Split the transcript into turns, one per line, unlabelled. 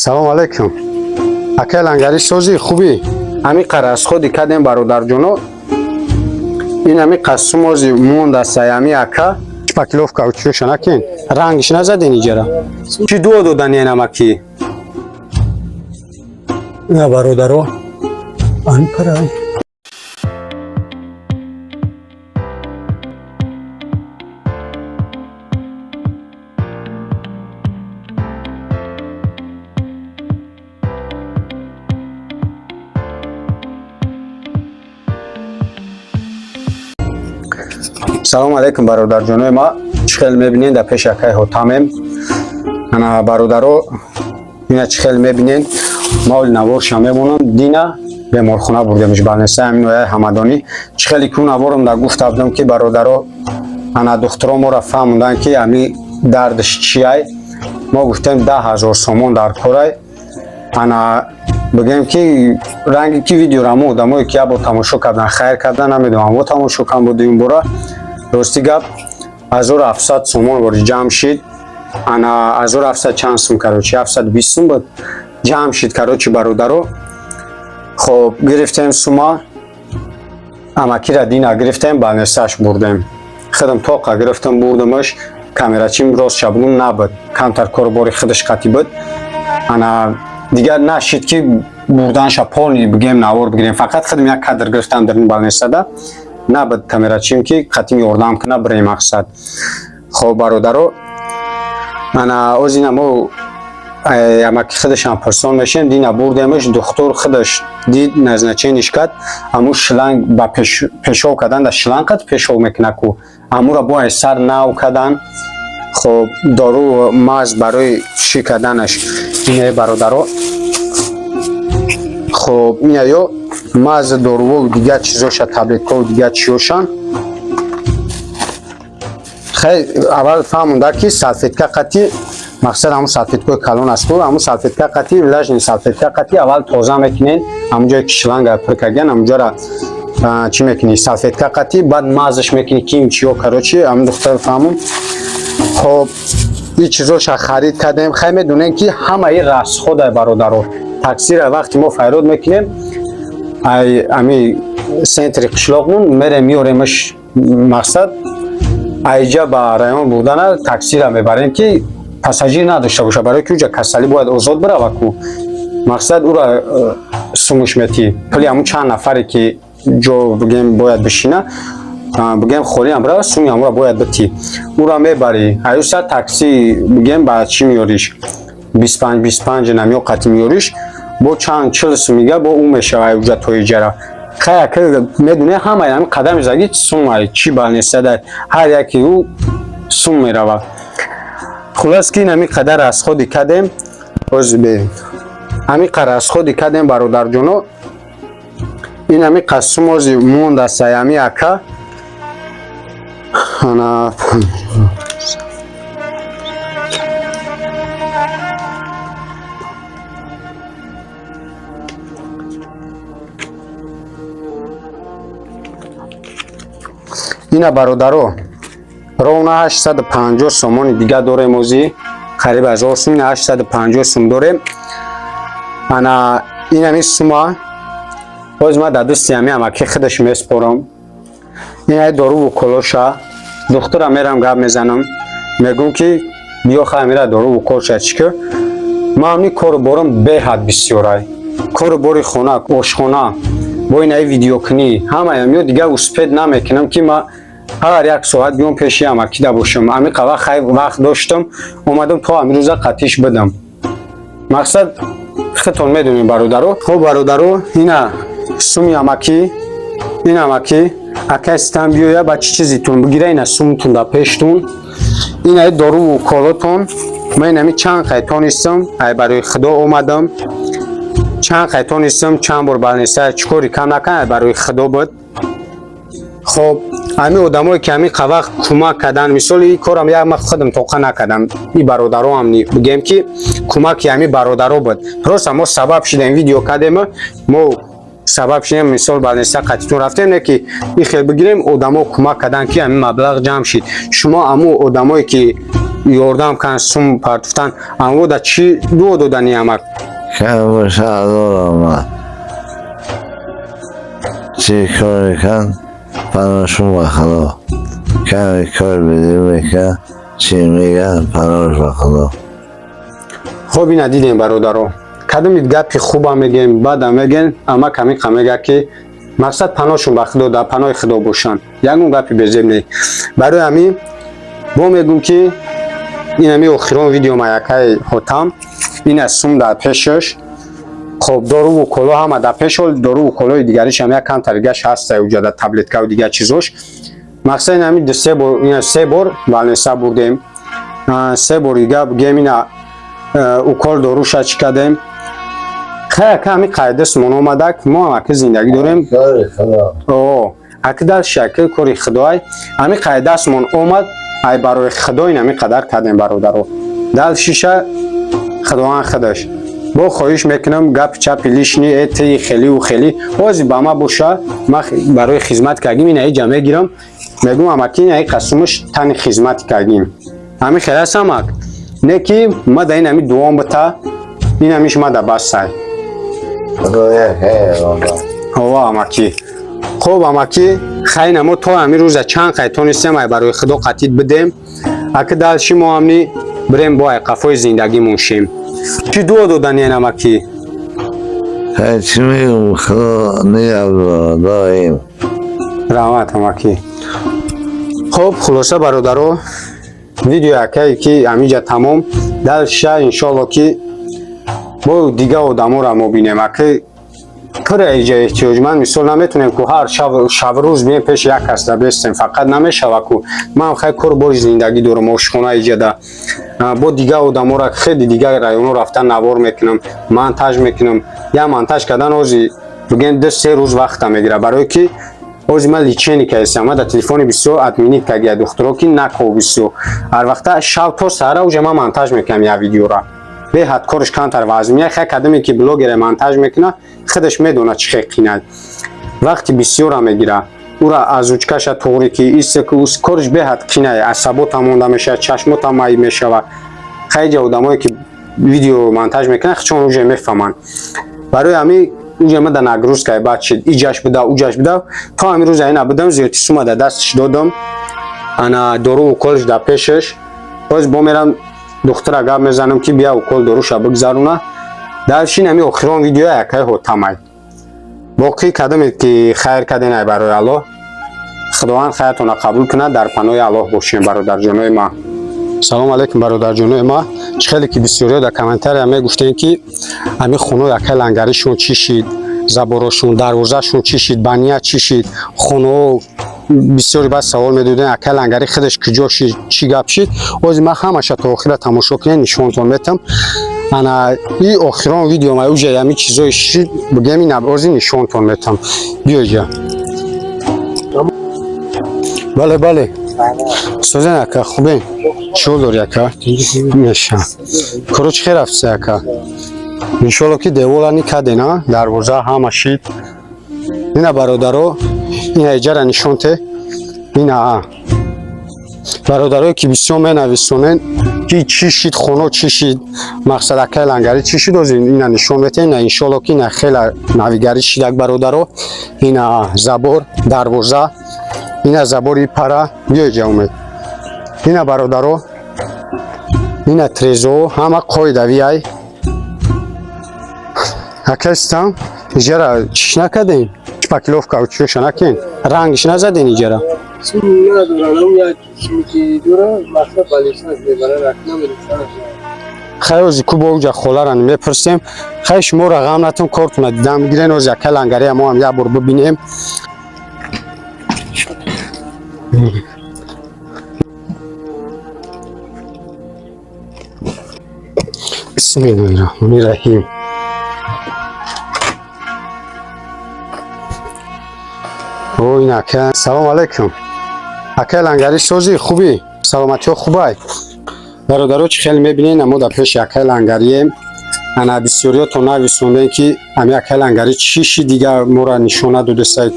салом алейкум. Ака лангари созӣ хубӣ? Ҳамин қарасходи кадем бародарҷоно. Ин ҳамин қассумози мондасай ҳамин ака. Шпакловка учӯша накин. Рангиш назадин иҷара. Чӣ дуо додан ин амаки? На бародаро. Ан парай. салом алейкум бародарҷонои ма. Чӣ хел мебинед дар пеши акаи ҳотамем. Ана бародаро ина чӣ хел мебинед. Ма оли наворша мемонам дина беморхона бурдемш балнеса ҳамин ояи ҳамадонӣ. Чӣ хели ку наворам да гуфта будам ки бародаро ана духтуро мора фаҳмондан ки ҳамин дардиш чиай. Мо гуфтем 10 000 сомон дар корай. Ана бигем ки ранги ки видеора мо одамое ки ябо тамошо кардан хайр кардан намедонам во тамошо кам буди ин бора. Рости гап 1700 сомон бори ҷамъ шид. Ана 1700 чанд сум карочи 720 сум буд ҷамъ шид карочи бародаро. Хоб гирифтем сума амакира дина гирифтем балнесаш бурдем. Худам тоқа гирифтем бурдамаш камерачим рост шабнун набуд камтар корбори худаш қатӣ буд. Ана дигар нашид ки бурданша полни бигем навор бигирем фақат худам як кадр гирифтам дар ин балнесада набуд камерачим ки қатим ёрдам кунад барои мақсад. Хоб бародаро ана озина мо амаки худашам пурсон мешем дина бурдемаш духтур худаш дид назначениш кад аму шланг ба пешов кадан да шланг кад пешов мекуна ку амура бояд сар нав кадан. хоб дору маз барои шӣ каданаш ине бародаро. хоб ина ё маз доруву дигар чизоша таблетков дигар чиёшан. хай аввал фаҳмонда ки салфетка қатӣ мақсад ҳамун салфеткаи калон асту ҳамун салфетка қатӣ влажни салфетка қатӣ аввал тоза мекунед ҳамунҷое ки шланга пур кардан ҳамунҷора чӣ мекунӣ салфетка қатӣ баъд мазаш мекунӣ кимчиё карочи ҳамун духтар фаҳмон. хоб ин чизоша харид кардем. хай медонем ки ҳамаи расхода бародаро таксира вақти мо файрод мекунем ай ами сентри қишлоқмон мерем миёремаш мақсад айҷа ба район бурдана таксира мебарем ки пассажир надошта боша барои ки уҷа касалӣ бояд озод барава ку мақсад ура сумуш метӣ пули ҳамун чанд нафаре ки ҷо бигем бояд бишина бигем холиам бара суми ҳамура бояд битӣ ура мебарӣ аюса такси бигем ба чӣ миёриш 25 намё қатӣ миёриш бо чанд 40 сумига бо ӯ мешава уҷа то иҷара. хай ака медоне ҳамаи ҳамин қадами заги сумай чӣ балнесада ҳар яки ӯ сум мерава. хулас ки ин ҳамин қадар расходи кадем ози берем ҳамин қадар расходи кадем бародарҷоно. ин ҳамин қассумози мондасай ҳамин ака ана ина бародаро ровна 850 сомони дига дорем ози қариб 1000 сум 850 сум дорем. ана ин ҳамин сума боз ма дар дасти ҳамин амаки худаш меспорам. ин ҳай доруву колоша духтура мерам гап мезанам мегӯм ки биё хай мера доруву колоша чику ма ҳамин кору борам беҳад бисёрай кору бори хона ошхона бо ин ҳай видеокунӣ ҳамаям ё дигар успед намекунам ки ма ҳар як соат биём пеши амакида бошам. ҳамин қавар хай вақт доштам омадам то амрӯза қатиш бидам мақсад худтон медонем бародаро. хоб бародаро ина суми амаки ин амаки акастан биёя ба чӣ чизитон бигира ина сумтун да пештун ин ай доруву колотон мен ҳамин чанд қайтон истам ай барои худо омадам чанд қайтон истам чанд бор балнеса чӣ кори кам накан ай барои худо буд. хоб ҳамин одамое ки ҳамин қавақ кӯмак кардан мисоли ин корам як ма худам тоқа накардам ин бародароам бигем ки кӯмаки ҳамин бародаро буд роста мо сабаб шудем видео кардем мо сабаб шудем мисол балнеса қатитон рафтем не ки ин хел бигирем одамо кӯмак кардан ки ҳамин маблағ ҷамъ шид. шумо ҳамун одамое ки یاردم کن سوم پرتفتن اما دا چی دو دادنی امک
کم شهردار آمد چی کار کن پناهشون به خدا کمی کار بدیم میکن چی میگن پناهش به خدا.
خب اینا دیدیم برادرو کدوم گپی خوب هم میگیم بد هم میگن اما کمی میگه که مقصد پناهشون به خدا در پناه خدا باشن یکون گپی بزیم نه برای همین با میگم که این همی اخیران ویدیو ما یکی هاتم این از سوم در پیشش خب دارو و کلا هم در پیش دارو و کلای دیگریش هم یک کم ترگش هست اوجا در تبلت و دیگر چیزوش مقصد این همی سه بار بله سه بردیم سه بار دیگه بگیم این اوکال داروش چی کردیم خیلی کمی قاعده است من آمده که ما هم زندگی داریم اکی در شکل کاری خدای همی قاعده است من آمد ای برای خدای نمی قدر کردیم برادرو دل شیشه خداوند خودش با خواهش میکنم گپ چپ لیشنی ایتی خیلی و خیلی بازی با ما باشه ما برای خدمت کردیم این ای جمعه گیرم میگم اماکین ای قسمش تن خدمت کردیم همین خیلی است اماک نه که ما در این همی دوام بتا این همیش ما در بس سای هوا اماکی خوب اماکی خیلی نمو تو همی روز چند قیتونستیم ای برای خدا قطید بدیم اگه دلشی ما همینی بریم با قفای زندگی مونشیم چی دو دادنی نمکی؟
چی میگم خدا نیابد دایم
رحمت نمکی خب خلاصه برادرو ویدیو یکی که همیجا تمام دلشه انشالله که با دیگه آدم را ما بینیم اگه پر ایجا احتیاج من مثال نمیتونیم که هر شب روز بیم پیش یک کس در بستیم فقط نمیشه که من خیلی کار باش زندگی دارم آشخانه ایجا ده با دیگه آدم را خیلی دیگه رایون رفتن نوار میکنم منتاج میکنم یا منتاج کردن اوزی بگین 2-3 روز وقت میگیره برای که اوزی من لیچینی که هستم من در تلفنی بسیار ادمینی که گیا دخترا که نکو بسیار هر وقت شب تا سهره اوزی من منتاج میکنم یا ویدیو را به حد کارش کمتر وزنیه خیلی کدمی که بلوگر منتاج میکنه خودش میدونه چه قینه وقتی بسیار هم میگیره او را از اوچکش طوری که ایست که اوس کارش به حد قینه عصبات هم مونده میشه چشمات هم مایی میشه و خیلی آدمایی که ویدیو منتاج میکنه چون اوجه میفهمن برای همین اوجه من در نگروز که بعد شد ایجاش بده اوجاش بده تا همین روز این بدم زیادی سوما در دستش دادم انا دارو و کلش در پیشش باز با میرم دختر اگر میزنم که بیا اوکل داروش بگذارونه درشین همی اخیران ویدیو یکی هاتمای باقی کدام که خیر کردین برای الله خداوند خیرتون قبول کنه در پناه الله باشین برادر جانای ما سلام علیکم برادر جانای ما خیلی که بسیاری در کامنتر همه گفتین که همه خونه یکی لنگریشون چی شید زبارشون دروازهشون چی شید بنیه چی شید خونه بسیاری بعد سوال میدادن اکل لنگری خودش کجا شید چی گپ شید از ما همش تا آخر تماشا کنین نشونتون میتم انا این آخران ویدیو ما اوجه همین چیزای شید بگم این ابرازی نشونتون میتم بیا جا بله بله سوزن اکا خوبه چول داری اکا میشه کروچ خیر افسه اکا انشالله که دیولانی کده نه دروازه همه شید این برادرو این ایجا نشونته این برادرایی که بسیار می نویسونن که چی شید خونه چی شید مقصد اکل لنگری چی شید از این نشون بده این انشالله که این خیلی نویگری شید یک برادرو این زبور دروازه این زبوری پره بیای جا اومد این برادرو این تریزو همه قایده ویای اکستم ایجا چیش نکدین پاکلوف کاوچوش نکن رنگش نزدین ایجا را خیلی از کو با اوجا خوله را میپرسیم خیلی شما رقم نتون کارتون دیدم بگیرین از یک لنگری ما هم یک بار ببینیم بسم الله الرحمن الرحیم او این اکه سلام علیکم اکه لنگری سوزی خوبی سلامتی ها خوبه برادرها چی خیلی میبینین اما در پیش اکه لنگریه انا بسیاری ها تو نویسوندن که امی اکه لنگری چیشی دیگه مورا نشونه دو دسته